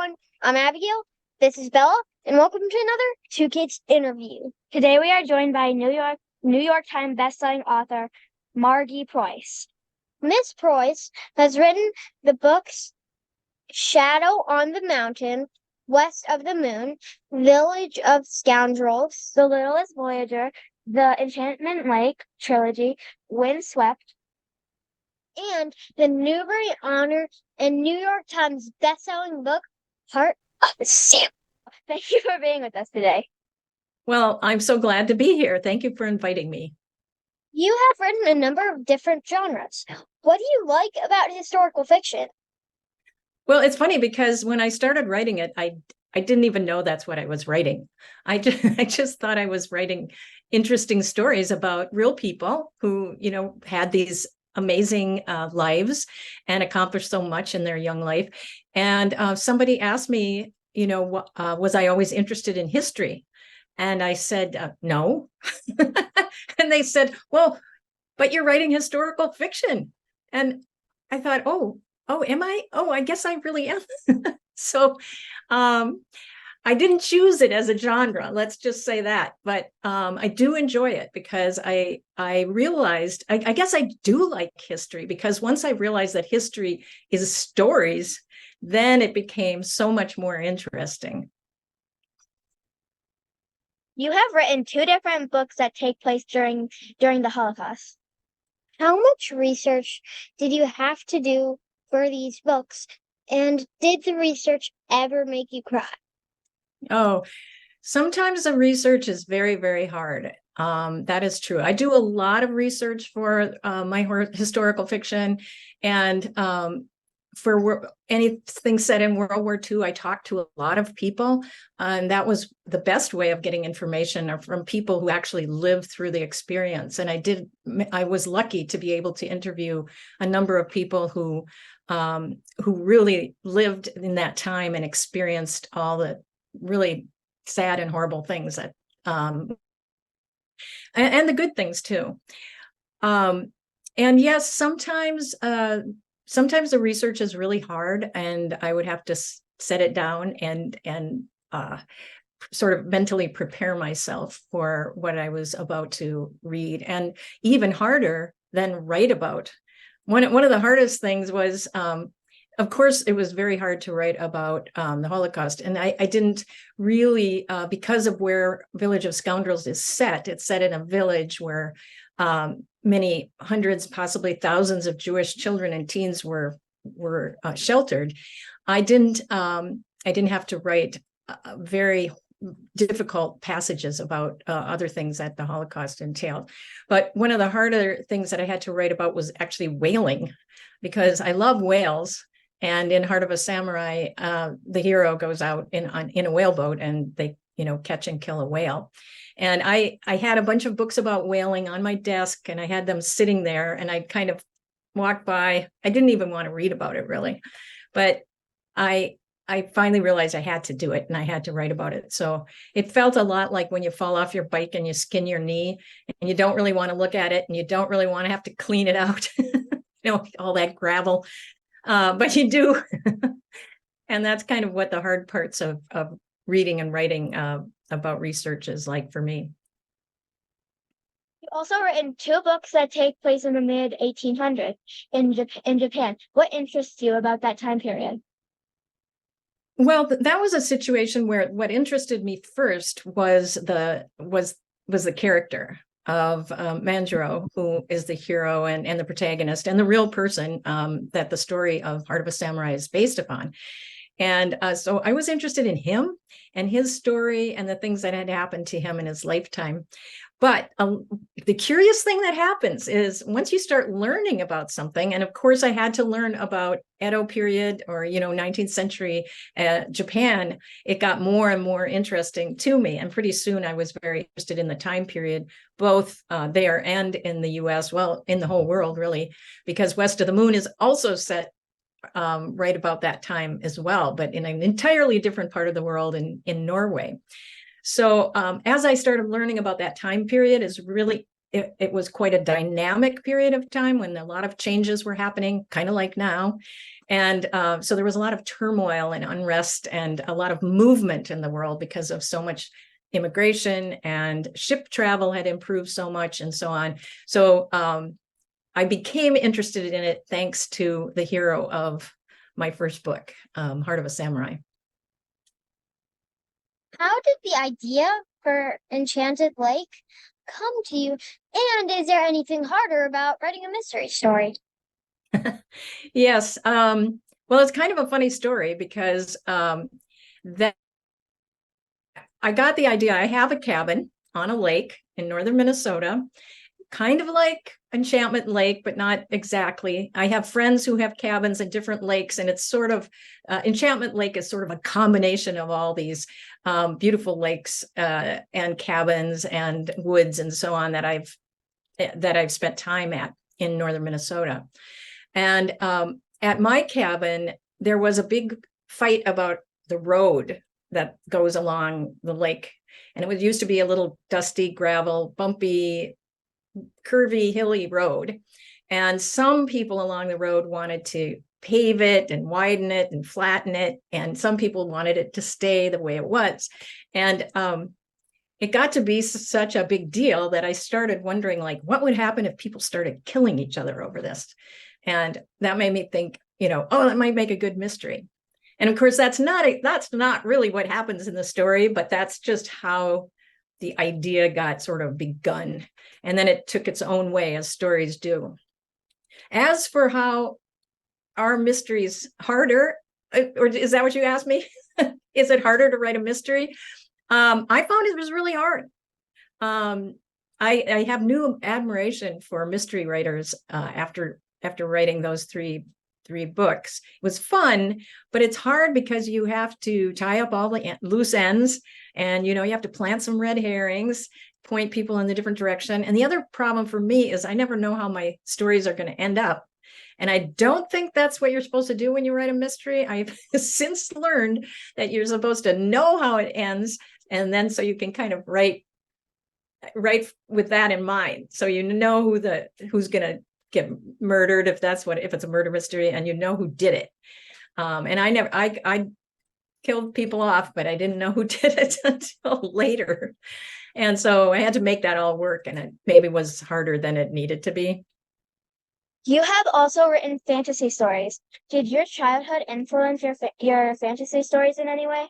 everyone. I'm Abigail. This is Bella, and welcome to another Two Kids interview. Today we are joined by New York Times bestselling author Margi Preus. Miss Preus has written the books Shadow on the Mountain, West of the Moon, Village of Scoundrels, The Littlest Voyager, the Enchanted Lake trilogy, Windswept, and the Newbery Honor and New York Times bestselling book, Heart of the Sam. Thank you for being with us today. Well, I'm so glad to be here. Thank you for inviting me. You have written a number of different genres. What do you like about historical fiction? Well, it's funny because when I started writing it, I didn't even know that's what I was writing. I just thought I was writing interesting stories about real people who, had these amazing lives and accomplished so much in their young life. And somebody asked me, was I always interested in history? And I said, no. And they said, well, but you're writing historical fiction. And I thought, oh, am I? Oh, I guess I really am. So I didn't choose it as a genre, let's just say that. But I do enjoy it because I realized, I guess I do like history, because once I realized that history is stories, then it became so much more interesting. You have written two different books that take place during the Holocaust. How much research did you have to do for these books? And did the research ever make you cry? Oh, sometimes the research is very, very hard. That is true. I do a lot of research for my historical fiction, and for anything set in World War II, I talked to a lot of people, and that was the best way of getting information from people who actually lived through the experience. And I was lucky to be able to interview a number of people who really lived in that time and experienced all the really sad and horrible things that, and the good things too. And yes, sometimes the research is really hard, and I would have to set it down and sort of mentally prepare myself for what I was about to read. And even harder than write about. One of the hardest things was, of course, it was very hard to write about the Holocaust. And I didn't really, because of where Village of Scoundrels is set, it's set in a village where many hundreds, possibly thousands of Jewish children and teens were sheltered. I didn't have to write very difficult passages about other things that the Holocaust entailed. But one of the harder things that I had to write about was actually whaling, because I love whales. And in Heart of a Samurai, the hero goes out in a whaleboat, and they, catch and kill a whale. And I had a bunch of books about whaling on my desk, and I had them sitting there, and I kind of walked by. I didn't even want to read about it, really. But I finally realized I had to do it, and I had to write about it. So it felt a lot like when you fall off your bike and you skin your knee, and you don't really want to look at it, and you don't really want to have to clean it out, all that gravel. But you do. And that's kind of what the hard parts of reading and writing about research is like for me. You also written two books that take place in the mid 1800s in Japan. What interests you about that time period? Well, that was a situation where what interested me first was the character of Manjiro, who is the hero and the protagonist and the real person that the story of Heart of a Samurai is based upon. And so I was interested in him and his story and the things that had happened to him in his lifetime. But the curious thing that happens is once you start learning about something, and of course I had to learn about Edo period or 19th century Japan, it got more and more interesting to me. And pretty soon I was very interested in the time period, both there and in the US, well, in the whole world really, because West of the Moon is also set right about that time as well, but in an entirely different part of the world in Norway. So as I started learning about that time period, is really it was quite a dynamic period of time when a lot of changes were happening, kind of like now. And so there was a lot of turmoil and unrest and a lot of movement in the world because of so much immigration, and ship travel had improved so much and so on. So I became interested in it thanks to the hero of my first book, Heart of a Samurai. How did the idea for Enchanted Lake come to you? And is there anything harder about writing a mystery story? Yes. Well, it's kind of a funny story because that I got the idea. I have a cabin on a lake in northern Minnesota, kind of like Enchantment Lake, but not exactly. I have friends who have cabins in different lakes, and it's sort of Enchantment Lake is sort of a combination of all these beautiful lakes and cabins and woods and so on that I've spent time at in northern Minnesota. And at my cabin, there was a big fight about the road that goes along the lake. And it used to be a little dusty, gravel, bumpy, curvy, hilly road. And some people along the road wanted to pave it and widen it and flatten it. And some people wanted it to stay the way it was. And it got to be such a big deal that I started wondering, like, what would happen if people started killing each other over this? And that made me think, oh, that might make a good mystery. And of course, that's not really what happens in the story, but that's just how the idea got sort of begun. And then it took its own way, as stories do. As for how are mysteries harder, or is that what you asked me? Is it harder to write a mystery? I found it was really hard. I have new admiration for mystery writers after writing those three books. It was fun, but it's hard because you have to tie up all the loose ends, and you have to plant some red herrings, point people in the different direction. And the other problem for me is I never know how my stories are going to end up. And I don't think that's what you're supposed to do when you write a mystery. I've since learned that you're supposed to know how it ends, and then so you can kind of write with that in mind. So who's going to get murdered if it's a murder mystery, and who did it. And I killed people off, but I didn't know who did it until later. And so I had to make that all work, and it maybe was harder than it needed to be. You have also written fantasy stories. Did your childhood influence your fantasy stories in any way?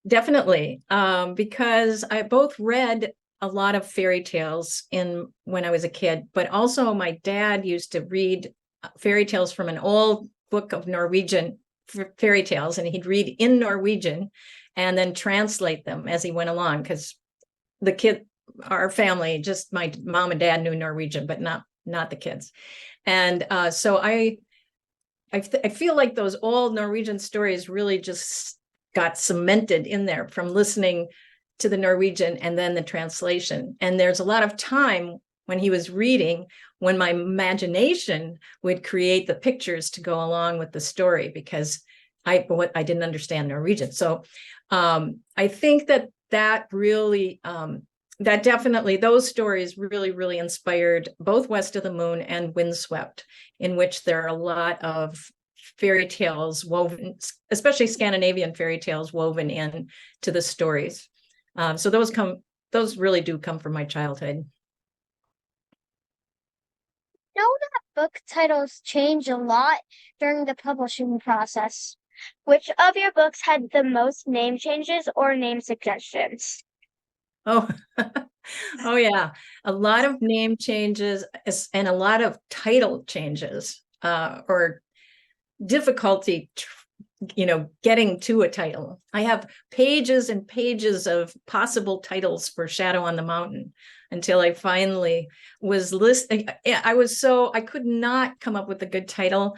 Definitely, because I both read a lot of fairy tales when I was a kid, but also my dad used to read fairy tales from an old book of Norwegian fairy tales, and he'd read in Norwegian and then translate them as he went along, because our family, just my mom and dad knew Norwegian, but not the kids. And so I feel like those old Norwegian stories really just got cemented in there from listening to the Norwegian and then the translation. And there's a lot of time when he was reading when my imagination would create the pictures to go along with the story, because I didn't understand Norwegian. So I think that really, that definitely, those stories really, really inspired both West of the Moon and Windswept, in which there are a lot of fairy tales woven, especially Scandinavian fairy tales woven in to the stories. So those really do come from my childhood. Know that book titles change a lot during the publishing process. Which of your books had the most name changes or name suggestions? Oh, oh yeah, a lot of name changes and a lot of title changes, or difficulty, getting to a title. I have pages and pages of possible titles for Shadow on the Mountain until I finally was listening. I could not come up with a good title.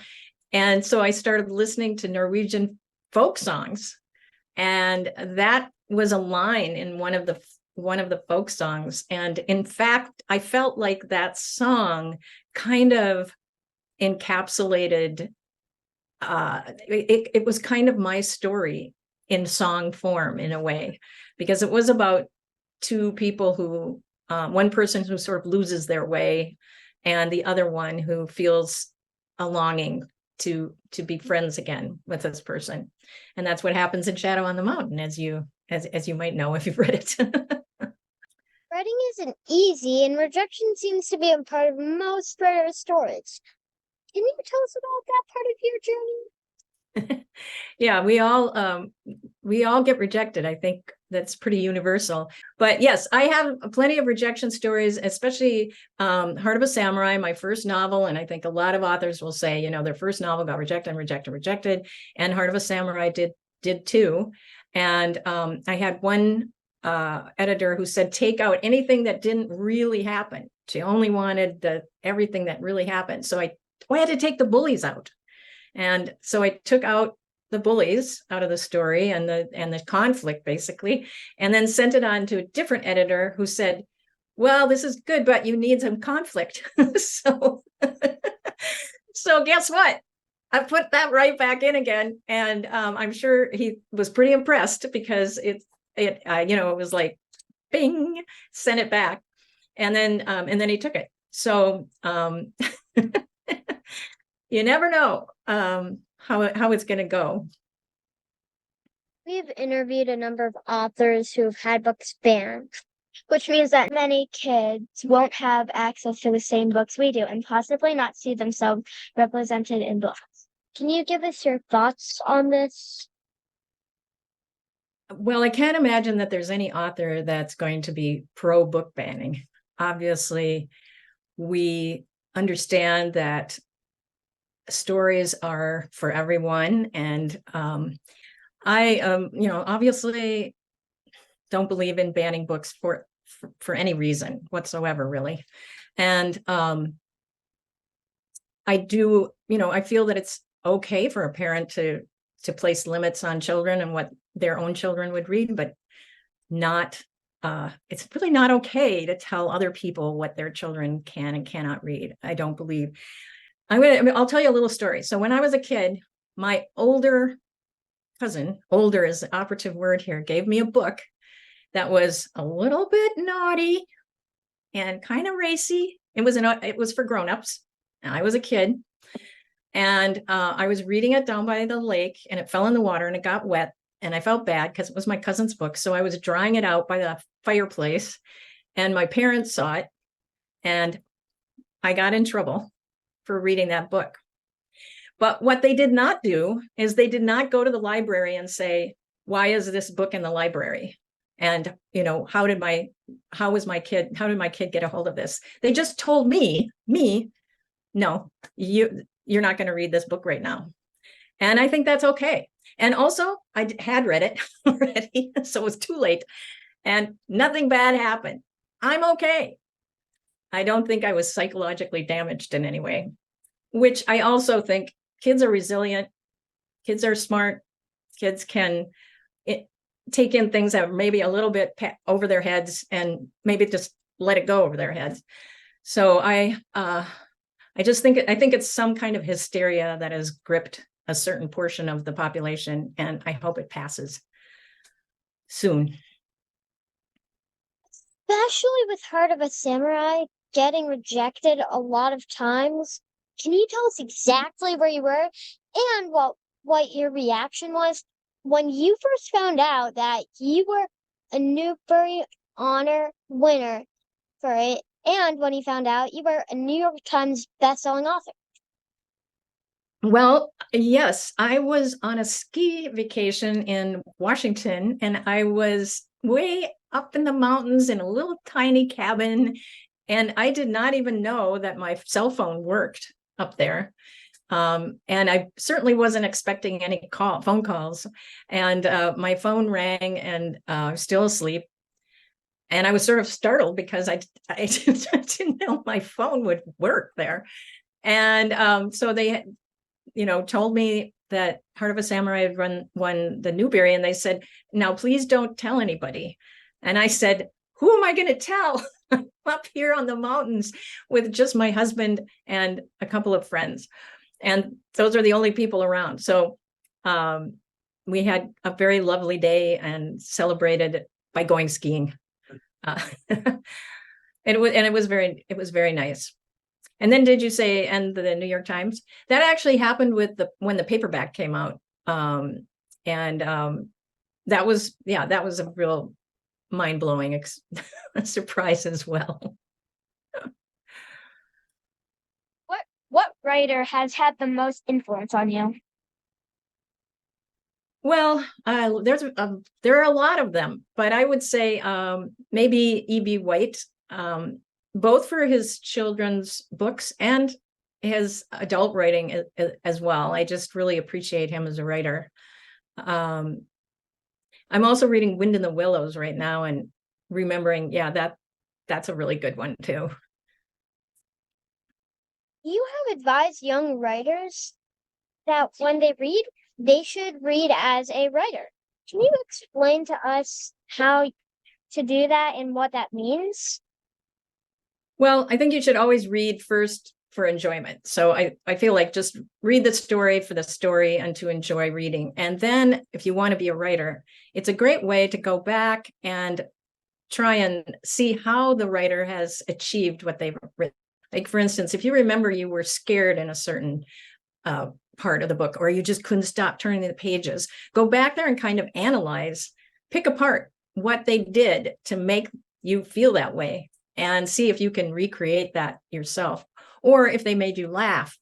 And so I started listening to Norwegian folk songs. And that was a line in one of the folk songs. And in fact, I felt like that song kind of encapsulated it was kind of my story in song form, in a way, because it was about two people who one person who sort of loses their way, and the other one who feels a longing to be friends again with this person. And that's what happens in Shadow on the Mountain, as you might know if you've read it. Writing isn't easy, and rejection seems to be a part of most writers' stories. Can you tell us about that part of your journey? Yeah, we all get rejected. I think that's pretty universal. But yes, I have plenty of rejection stories, especially Heart of a Samurai, my first novel. And I think a lot of authors will say, you know, their first novel got rejected and rejected, rejected. And Heart of a Samurai did too. And I had one editor who said, take out anything that didn't really happen. She only wanted everything that really happened. So I had to take the bullies out. And so I took out the bullies out of the story and the conflict, basically, and then sent it on to a different editor who said, well, this is good, but you need some conflict. So guess what? I put that right back in again. And I'm sure he was pretty impressed, because it was like, bing, sent it back. And then he took it. So you never know how it's going to go. We've interviewed a number of authors who've had books banned, which means that many kids won't have access to the same books we do and possibly not see themselves represented in books. Can you give us your thoughts on this? Well, I can't imagine that there's any author that's going to be pro book banning. Obviously, we understand that stories are for everyone, and I obviously don't believe in banning books for any reason whatsoever, really. And I do, I feel that it's okay for a parent to place limits on children and what their own children would read, but not it's really not okay to tell other people what their children can and cannot read. I don't believe. I'll tell you a little story. So when I was a kid, my older cousin, older is the operative word here, gave me a book that was a little bit naughty and kind of racy. It was for grown-ups. I was a kid, and I was reading it down by the lake, and it fell in the water and it got wet, and I felt bad because it was my cousin's book. So I was drying it out by the fireplace, and my parents saw it, and I got in trouble for reading that book. But what they did not do is they did not go to the library and say, why is this book in the library? And, how did my kid get a hold of this? They just told me, no, you're not going to read this book right now. And I think that's okay. And also, I had read it already, so it was too late, and nothing bad happened. I'm okay. I don't think I was psychologically damaged in any way, which I also think kids are resilient. Kids are smart. Kids can take in things that are maybe a little bit over their heads, and maybe just let it go over their heads. So I think it's some kind of hysteria that has gripped a certain portion of the population, and I hope it passes soon. Especially with Heart of a Samurai getting rejected a lot of times. Can you tell us exactly where you were and what your reaction was when you first found out that you were a Newbery Honor winner for it, and when you found out you were a New York Times bestselling author? Well, yes, I was on a ski vacation in Washington, and I was way up in the mountains in a little tiny cabin, and I did not even know that my cell phone worked up there. And I certainly wasn't expecting any phone calls. And my phone rang, and I was still asleep. And I was sort of startled because I didn't know my phone would work there. And so they told me that Heart of a Samurai had won the Newbery, and they said, now please don't tell anybody. And I said, who am I going to tell? I'm up here on the mountains with just my husband and a couple of friends, and those are the only people around. So we had a very lovely day and celebrated by going skiing. It was very nice. And then did you say, and the New York Times? That actually happened with when the paperback came out. And that was a real mind-blowing surprise as well. What writer has had the most influence on you? Well, there are a lot of them, but I would say maybe Evie White, both for his children's books and his adult writing as well. I just really appreciate him as a writer. I'm also reading Wind in the Willows right now and remembering, that's a really good one too. You have advised young writers that when they read, they should read as a writer. Can you explain to us how to do that and what that means? Well, I think you should always read first for enjoyment. So I feel like just read the story for the story and to enjoy reading. And then if you want to be a writer, it's a great way to go back and try and see how the writer has achieved what they've written. Like, for instance, if you remember you were scared in a certain part of the book, or you just couldn't stop turning the pages, go back there and kind of analyze, pick apart what they did to make you feel that way and see if you can recreate that yourself. Or if they made you laugh,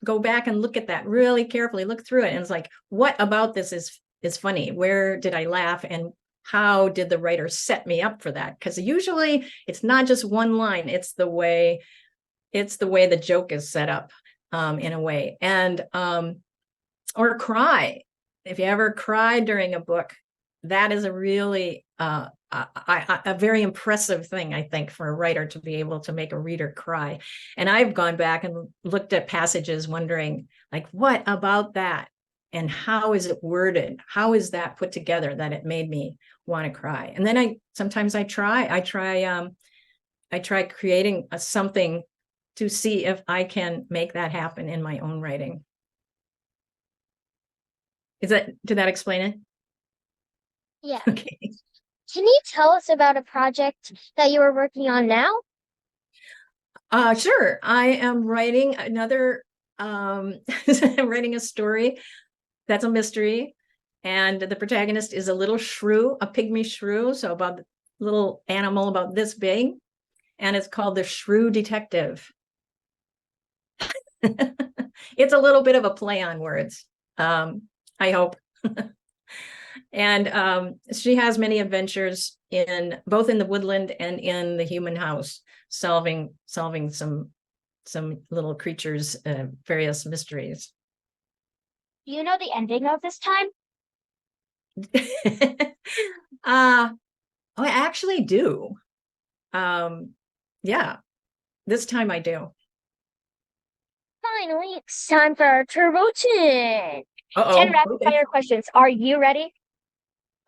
go back and look at that really carefully, look through it. And it's like, what about this is funny? Where did I laugh? And how did the writer set me up for that? Because usually it's not just one line, it's the way the joke is set up in a way. And or cry. If you ever cry during a book, that is a really a very impressive thing, I think, for a writer to be able to make a reader cry. And I've gone back and looked at passages wondering, like, what about that? And how is it worded? How is that put together that it made me want to cry? And then I try creating something to see if I can make that happen in my own writing. Did that explain it? Yeah. Okay. Can you tell us about a project that you are working on now? Sure. I am writing another I'm writing a story that's a mystery, and the protagonist is a little shrew, a pygmy shrew, so about a little animal about this big, and it's called the Shrew Detective. It's a little bit of a play on words, I hope. And she has many adventures in both in the woodland and in the human house, solving some little creatures, various mysteries. Do you know the ending of this time? I actually do. Yeah, this time I do. Finally, it's time for our Turbo 10. 10 Uh-oh. rapid fire questions. Are you ready?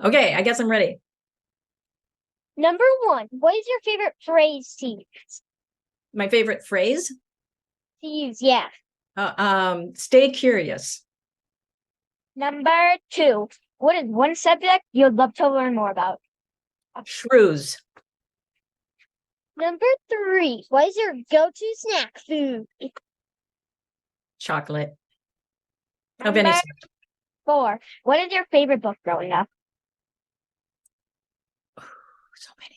Okay, I guess I'm ready. Number 1, what is your favorite phrase to use? My favorite phrase? Yeah. Stay curious. Number 2, what is one subject you'd love to learn more about? Shrews. Number 3, what is your go-to snack food? Chocolate. Of any Number sort. 4, what is your favorite book growing up? So many.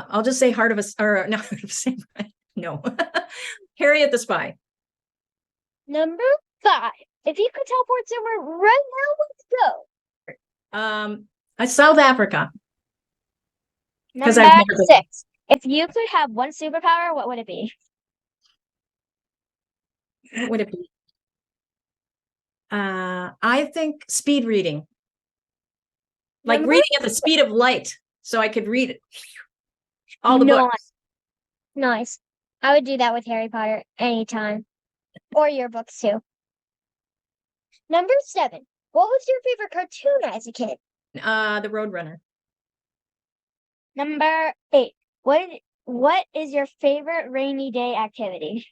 I'll just say Heart of a, or no, no. Harriet the Spy. Number 5, if you could teleport somewhere right now, let's go. South Africa. Number I've never been. 6, if you could have one superpower, what would it be? What would it be? I think speed reading. Like Number reading at the speed of light, so I could read all the books. Nice. I would do that with Harry Potter anytime. Or your books too. Number 7, what was your favorite cartoon as a kid? The Roadrunner. Number 8, what is your favorite rainy day activity?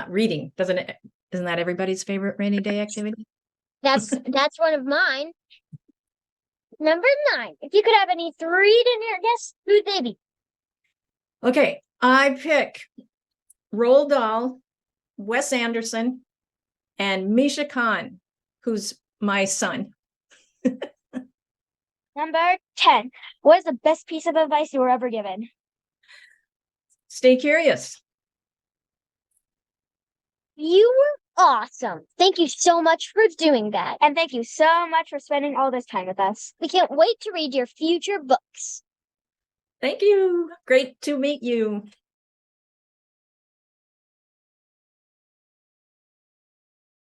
Reading. Isn't that everybody's favorite rainy day activity? That's one of mine. Number 9. If you could have any 3 dinner guests, who'd they be? Okay, I pick Roald Dahl, Wes Anderson, and Misha Khan, who's my son. Number 10. What is the best piece of advice you were ever given? Stay curious. You were awesome. Thank you so much for doing that. And thank you so much for spending all this time with us. We can't wait to read your future books. Thank you. Great to meet you.